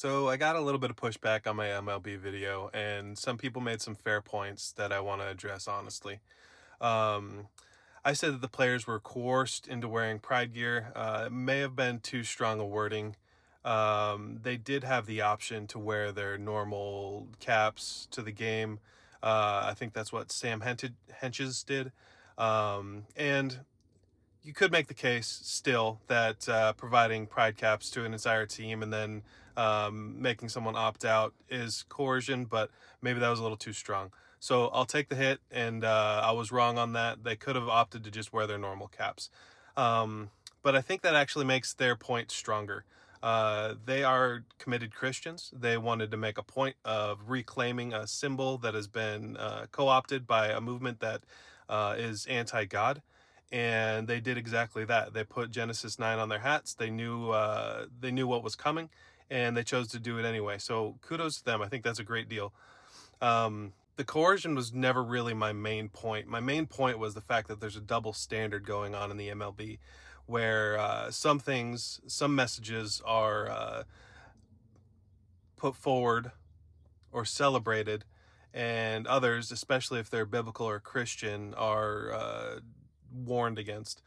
So I got a little bit of pushback on my MLB video, and some people made some fair points that I want to address honestly. Um, I said that the players were coerced into wearing pride gear. It may have been too strong a wording. They did have the option to wear their normal caps to the game. I think that's what Henches did. And you could make the case still that providing pride caps to an entire team and then making someone opt out is coercion, but maybe that was a little too strong. So I'll take the hit, and I was wrong on that. They could have opted to just wear their normal caps. Um, but I think that actually makes their point stronger. They are committed Christians. They wanted to make a point of reclaiming a symbol that has been co opted by a movement that is anti God, and they did exactly that. They put Genesis 9 on their hats. They knew what was coming, and they chose to do it anyway. So kudos to them. I think that's a great deal. The coercion was never really my main point. My main point was the fact that there's a double standard going on in the MLB, where some messages are put forward or celebrated, and others, especially if they're biblical or Christian, are warned against.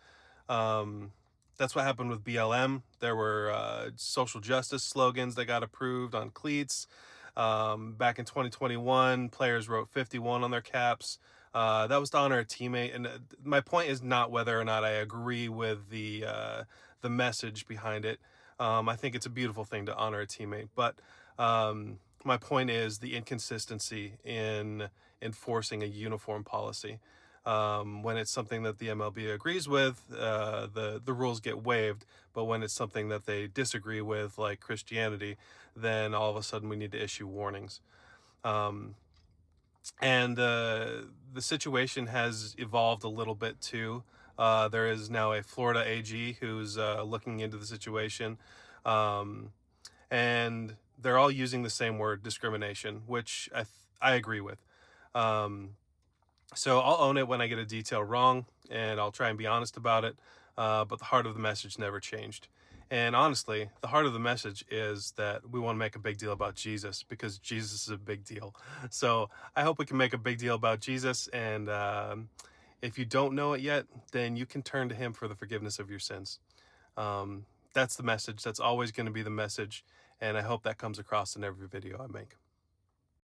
Um, that's what happened with BLM. There were social justice slogans that got approved on cleats. Back in 2021, players wrote 51 on their caps. That was to honor a teammate. And my point is not whether or not I agree with the message behind it. I think it's a beautiful thing to honor a teammate, but my point is the inconsistency in enforcing a uniform policy. When it's something that the MLB agrees with, the rules get waived. But when it's something that they disagree with, like Christianity, then all of a sudden we need to issue warnings. Um, and the situation has evolved a little bit too. There is now a Florida AG who's looking into the situation, um, and they're all using the same word, discrimination, which I agree with. Um, so I'll own it when I get a detail wrong, and I'll try and be honest about it. But the heart of the message never changed. And honestly, the heart of the message is that we want to make a big deal about Jesus, because Jesus is a big deal. So I hope we can make a big deal about Jesus. And if you don't know it yet, then you can turn to him for the forgiveness of your sins. That's the message. That's always going to be the message. And I hope that comes across in every video I make.